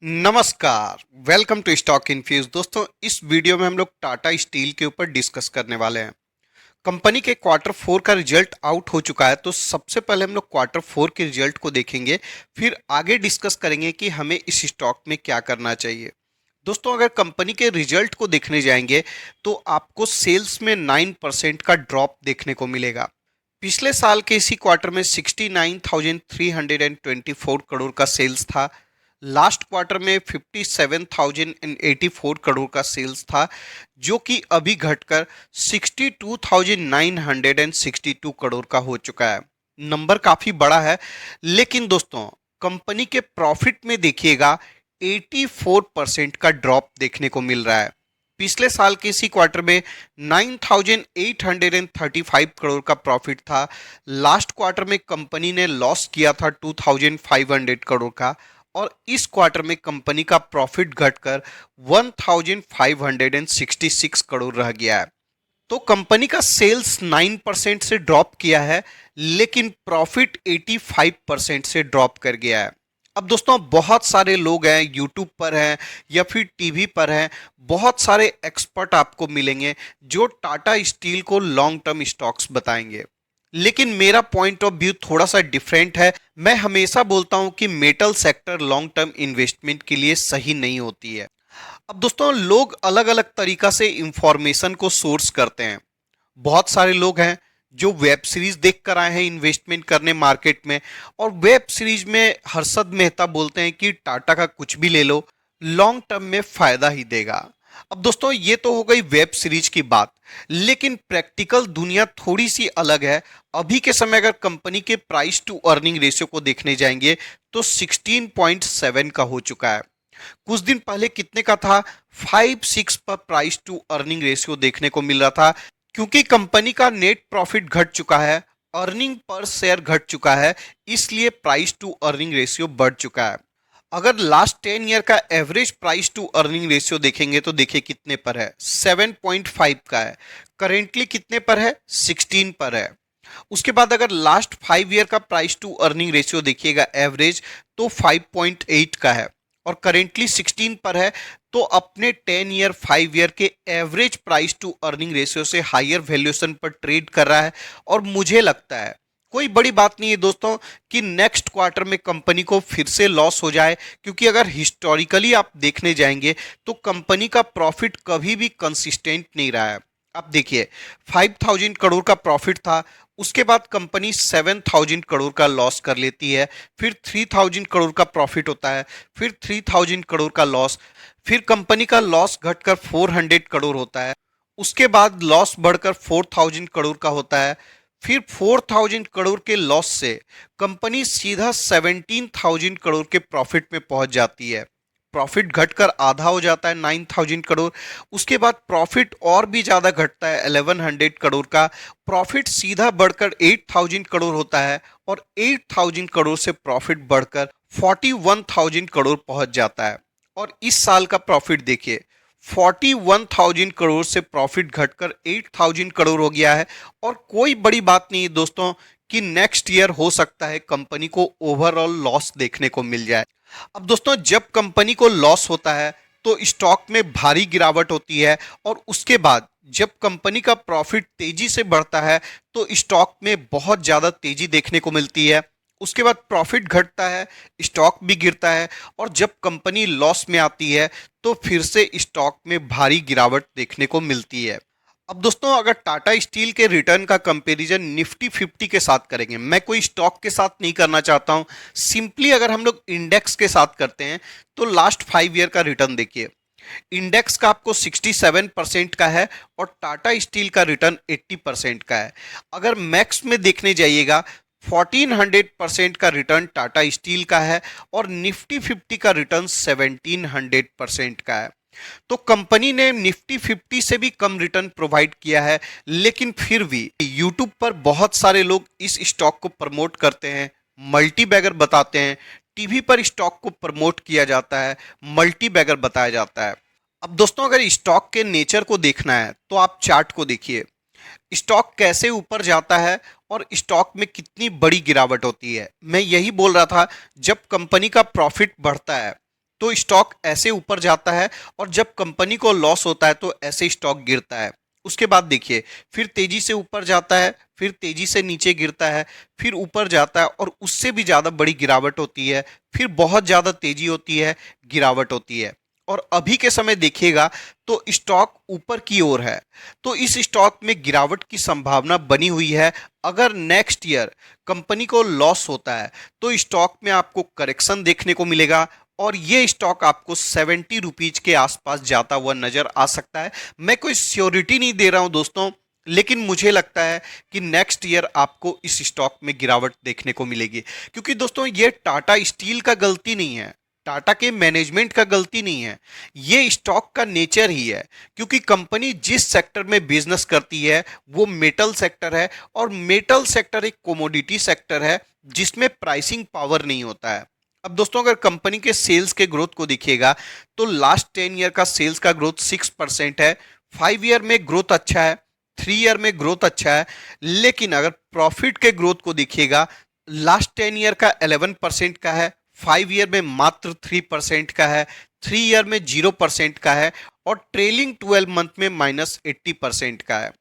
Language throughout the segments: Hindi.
नमस्कार। Welcome to Stock Infuse. दोस्तों, इस वीडियो में हम लोग टाटा स्टील के ऊपर डिस्कस करने वाले हैं। कंपनी के क्वार्टर फोर का रिजल्ट आउट हो चुका है, तो सबसे पहले हम लोग क्वार्टर फोर के रिजल्ट को देखेंगे, फिर आगे डिस्कस करेंगे कि हमें इस स्टॉक में क्या करना चाहिए। दोस्तों, अगर कंपनी के रिजल्ट को देखने जाएंगे तो आपको सेल्स में 9% का ड्रॉप देखने को मिलेगा। पिछले साल के इसी क्वार्टर में 69,324 करोड़ का सेल्स था। लास्ट क्वार्टर में 57,084 करोड़ का सेल्स था, जो कि अभी घटकर 62,962 करोड़ का हो चुका है। नंबर काफी बड़ा है, लेकिन दोस्तों कंपनी के प्रॉफिट में देखिएगा 84% का ड्रॉप देखने को मिल रहा है। पिछले साल के इसी क्वार्टर में 9,835 करोड़ का प्रॉफिट था। लास्ट क्वार्टर में कंपनी ने लॉस किया था 2,500 करोड़ का, और इस क्वार्टर में कंपनी का प्रॉफिट घटकर 1,566 करोड़ रह गया है। तो कंपनी का सेल्स 9% से ड्रॉप किया है, लेकिन प्रॉफिट 85% से ड्रॉप कर गया है। अब दोस्तों, बहुत सारे लोग हैं यूट्यूब पर हैं या फिर टीवी पर हैं, बहुत सारे एक्सपर्ट आपको मिलेंगे जो टाटा स्टील को लॉन्ग टर्म स्टॉक्स बताएंगे, लेकिन मेरा पॉइंट ऑफ व्यू थोड़ा सा डिफरेंट है। मैं हमेशा बोलता हूं कि metal sector long term investment के लिए सही नहीं होती है। अब दोस्तों, लोग अलग अलग तरीका से इंफॉर्मेशन को सोर्स करते हैं। बहुत सारे लोग हैं जो वेब सीरीज देख कर आए हैं इन्वेस्टमेंट करने मार्केट में, और वेब सीरीज में हर्षद मेहता बोलते हैं कि टाटा का कुछ भी ले लो, लॉन्ग टर्म में फायदा ही देगा। अब दोस्तों, ये तो हो गई वेब सीरीज की बात, लेकिन प्रैक्टिकल दुनिया थोड़ी सी अलग है। अभी के समय अगर कंपनी के प्राइस टू अर्निंग रेशियो को देखने जाएंगे तो 16.7 का हो चुका है। कुछ दिन पहले कितने का था? 5-6 पर प्राइस टू अर्निंग रेशियो देखने को मिल रहा था, क्योंकि कंपनी का नेट प्रॉफिट घट चुका है, अर्निंग पर शेयर घट चुका है, इसलिए प्राइस टू अर्निंग रेशियो बढ़ चुका है। अगर लास्ट 10 ईयर का average price to earning ratio देखेंगे तो देखिए कितने पर है, 7.5 का है। करेंटली कितने पर है? 16 पर है। उसके बाद अगर लास्ट 5 ईयर का प्राइस टू अर्निंग रेशियो देखिएगा एवरेज, तो 5.8 का है, और करेंटली 16 पर है। तो अपने 10 ईयर 5 ईयर के average price to earning ratio से हायर वैल्यूएशन पर ट्रेड कर रहा है। और मुझे लगता है कोई बड़ी बात नहीं है दोस्तों कि नेक्स्ट क्वार्टर में कंपनी को फिर से लॉस हो जाए, क्योंकि अगर हिस्टोरिकली आप देखने जाएंगे तो कंपनी का प्रॉफिट कभी भी कंसिस्टेंट नहीं रहा है। आप देखिए, 5,000 करोड़ का प्रॉफिट था, उसके बाद कंपनी 7,000 करोड़ का लॉस कर लेती है, फिर 3,000 करोड़ का प्रॉफिट होता है, फिर 3,000 करोड़ का लॉस, फिर कंपनी का लॉस घटकर 400 करोड़ होता है, उसके बाद लॉस बढ़कर 4,000 करोड़ का होता है, फिर 4,000 करोड़ के लॉस से कंपनी सीधा 17,000 करोड़ के प्रॉफिट में पहुंच जाती है। प्रॉफिट घटकर आधा हो जाता है 9,000 करोड़। उसके बाद प्रॉफिट और भी ज़्यादा घटता है 1,100 करोड़ का। प्रॉफिट सीधा बढ़कर 8,000 करोड़ होता है, और 8,000 करोड़ से प्रॉफिट बढ़कर 41,000 करोड़ पहुंच जाता है। और इस साल का प्रॉफिट देखिए, 41,000 करोड़ से प्रॉफिट घटकर 8,000 करोड़ हो गया है। और कोई बड़ी बात नहीं है दोस्तों कि नेक्स्ट ईयर हो सकता है कंपनी को ओवरऑल लॉस देखने को मिल जाए। अब दोस्तों, जब कंपनी को लॉस होता है तो स्टॉक में भारी गिरावट होती है, और उसके बाद जब कंपनी का प्रॉफिट तेजी से बढ़ता है तो स्टॉक में बहुत ज़्यादा तेजी देखने को मिलती है। उसके बाद प्रॉफिट घटता है, स्टॉक भी गिरता है, और जब कंपनी लॉस में आती है तो फिर से स्टॉक में भारी गिरावट देखने को मिलती है। अब दोस्तों, अगर टाटा स्टील के रिटर्न का कंपैरिजन निफ्टी 50 के साथ करेंगे, मैं कोई स्टॉक के साथ नहीं करना चाहता हूं, सिंपली अगर हम लोग इंडेक्स के साथ करते हैं तो लास्ट 5 ईयर का रिटर्न देखिए। इंडेक्स का आपको 67% का है, और टाटा स्टील का रिटर्न 80% का है। अगर मैक्स में देखने जाइएगा, 1400% का रिटर्न टाटा स्टील का है, और निफ्टी 50 का रिटर्न 1700% का है। तो कंपनी ने निफ्टी 50 से भी कम रिटर्न प्रोवाइड किया है, लेकिन फिर भी यूट्यूब पर बहुत सारे लोग इस स्टॉक को प्रमोट करते हैं, मल्टी बैगर बताते हैं। टीवी पर स्टॉक को प्रमोट किया जाता है, मल्टी बैगर बताया जाता है। अब दोस्तों, अगर स्टॉक के नेचर को देखना है तो आप चार्ट को देखिए, स्टॉक कैसे ऊपर जाता है और स्टॉक में कितनी बड़ी गिरावट होती है। मैं यही बोल रहा था, जब कंपनी का प्रॉफिट बढ़ता है तो स्टॉक ऐसे ऊपर जाता है, और जब कंपनी को लॉस होता है तो ऐसे स्टॉक गिरता है। उसके बाद देखिए, फिर तेजी से ऊपर जाता है, फिर तेजी से नीचे गिरता है, फिर ऊपर जाता है और उससे भी ज्यादा बड़ी गिरावट होती है, फिर बहुत ज्यादा तेजी होती है, गिरावट होती है। और अभी के समय देखिएगा तो स्टॉक ऊपर की ओर है, तो इस स्टॉक में गिरावट की संभावना बनी हुई है। अगर नेक्स्ट ईयर कंपनी को लॉस होता है तो स्टॉक में आपको करेक्शन देखने को मिलेगा, और ये स्टॉक आपको 70 रुपीज के आसपास जाता हुआ नजर आ सकता है। मैं कोई श्योरिटी नहीं दे रहा हूं दोस्तों, लेकिन मुझे लगता है कि नेक्स्ट ईयर आपको इस स्टॉक में गिरावट देखने को मिलेगी। क्योंकि दोस्तों ये टाटा स्टील का गलती नहीं है, टाटा के मैनेजमेंट का गलती नहीं है, ये स्टॉक का नेचर ही है। क्योंकि कंपनी जिस सेक्टर में बिजनेस करती है वो मेटल सेक्टर है, और मेटल सेक्टर एक कोमोडिटी सेक्टर है जिसमें प्राइसिंग पावर नहीं होता है। अब दोस्तों अगर कंपनी के सेल्स के ग्रोथ को देखिएगा तो लास्ट 10 ईयर का सेल्स का ग्रोथ 6% है, 5 ईयर में ग्रोथ अच्छा है, 3 ईयर में ग्रोथ अच्छा है। लेकिन अगर प्रॉफिट के ग्रोथ को देखिएगा, लास्ट 10 ईयर का 11% का है, 5 ईयर में मात्र 3% का है, 3 ईयर में 0% का है, और ट्रेलिंग 12 मंथ में -80% का है।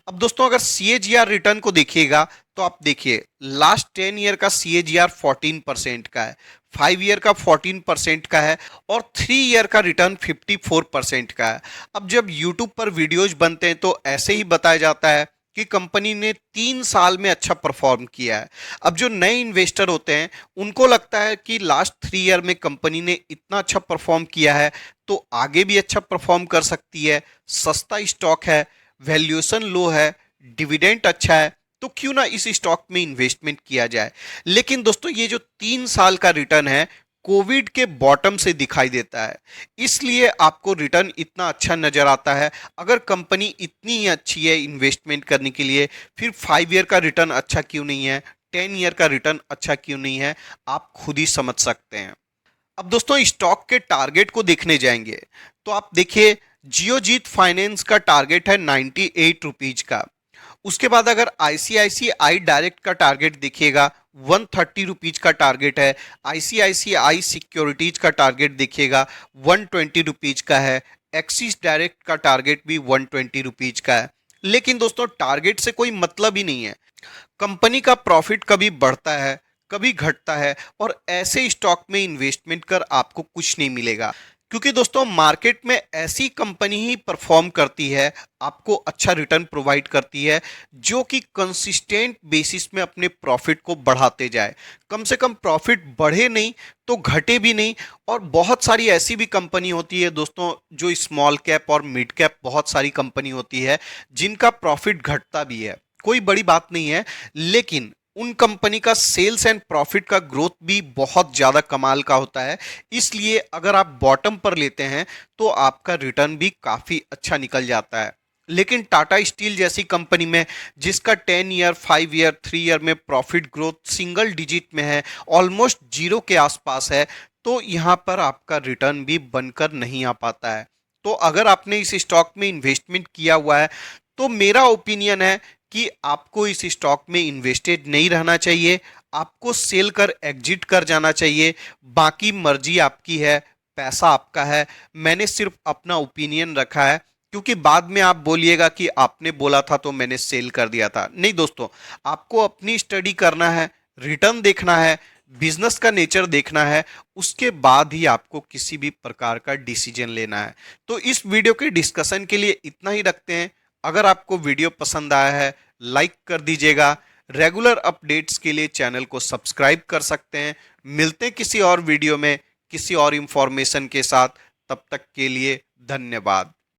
अब दोस्तों अगर CAGR रिटर्न को देखिएगा तो आप देखिए, लास्ट 10 ईयर का CAGR 14% का है, 5 ईयर का 14% का है, और 3 ईयर का रिटर्न 54% का है। अब जब यूट्यूब पर वीडियोज बनते हैं तो ऐसे ही बताया जाता है कि कंपनी ने 3 साल में अच्छा परफॉर्म किया है। अब जो नए इन्वेस्टर होते हैं उनको लगता है कि लास्ट 3 ईयर में कंपनी ने इतना अच्छा परफॉर्म किया है तो आगे भी अच्छा परफॉर्म कर सकती है, सस्ता स्टॉक है, वैल्यूएशन लो है, डिविडेंड अच्छा है, तो क्यों ना इस स्टॉक में इन्वेस्टमेंट किया जाए। लेकिन दोस्तों ये जो 3 साल का रिटर्न है कोविड के बॉटम से दिखाई देता है, इसलिए आपको रिटर्न इतना अच्छा नजर आता है। अगर कंपनी इतनी ही अच्छी है इन्वेस्टमेंट करने के लिए, फिर 5 ईयर का रिटर्न अच्छा क्यों नहीं है, 10 ईयर का रिटर्न अच्छा क्यों नहीं है, आप खुद ही समझ सकते हैं। अब दोस्तों स्टॉक के टारगेट को देखने जाएंगे तो आप देखिए, जियोजीत फाइनेंस का टारगेट है 98 रुपीज का। उसके बाद अगर ICICI डायरेक्ट का टारगेट देखिएगा 130 रुपीज का टारगेट है, ICICI सिक्योरिटीज का टारगेट देखिएगा 120 रुपीज का है, एक्सिस डायरेक्ट का टारगेट भी 120 रुपीज का है। लेकिन दोस्तों टारगेट से कोई मतलब ही नहीं है, कंपनी का प्रॉफिट कभी बढ़ता है कभी घटता है, और ऐसे स्टॉक में इन्वेस्टमेंट कर आपको कुछ नहीं मिलेगा। क्योंकि दोस्तों मार्केट में ऐसी कंपनी ही परफॉर्म करती है, आपको अच्छा रिटर्न प्रोवाइड करती है, जो कि कंसिस्टेंट बेसिस में अपने प्रॉफिट को बढ़ाते जाए। कम से कम प्रॉफिट बढ़े नहीं तो घटे भी नहीं। और बहुत सारी ऐसी भी कंपनी होती है दोस्तों, जो स्मॉल कैप और मिड कैप बहुत सारी कंपनी होती है जिनका प्रॉफिट घटता भी है, कोई बड़ी बात नहीं है, लेकिन उन कंपनी का सेल्स एंड प्रॉफिट का ग्रोथ भी बहुत ज्यादा कमाल का होता है। इसलिए अगर आप बॉटम पर लेते हैं तो आपका रिटर्न भी काफी अच्छा निकल जाता है। लेकिन टाटा स्टील जैसी कंपनी में, जिसका 10 ईयर 5 ईयर 3 ईयर में प्रॉफिट ग्रोथ सिंगल डिजिट में है, ऑलमोस्ट जीरो के आसपास है, तो यहां पर आपका रिटर्न भी बनकर नहीं आ पाता है। तो अगर आपने इस स्टॉक में इन्वेस्टमेंट किया हुआ है तो मेरा ओपिनियन है कि आपको इस स्टॉक में इन्वेस्टेड नहीं रहना चाहिए, आपको सेल कर एग्जिट कर जाना चाहिए। बाकी मर्जी आपकी है, पैसा आपका है, मैंने सिर्फ अपना ओपिनियन रखा है। क्योंकि बाद में आप बोलिएगा कि आपने बोला था तो मैंने सेल कर दिया था। नहीं दोस्तों, आपको अपनी स्टडी करना है, रिटर्न देखना है, बिजनेस का नेचर देखना है, उसके बाद ही आपको किसी भी प्रकार का डिसीजन लेना है। तो इस वीडियो के डिस्कशन के लिए इतना ही रखते हैं। अगर आपको वीडियो पसंद आया है लाइक कर दीजिएगा, रेगुलर अपडेट्स के लिए चैनल को सब्सक्राइब कर सकते हैं। मिलते हैं किसी और वीडियो में किसी और इंफॉर्मेशन के साथ, तब तक के लिए धन्यवाद।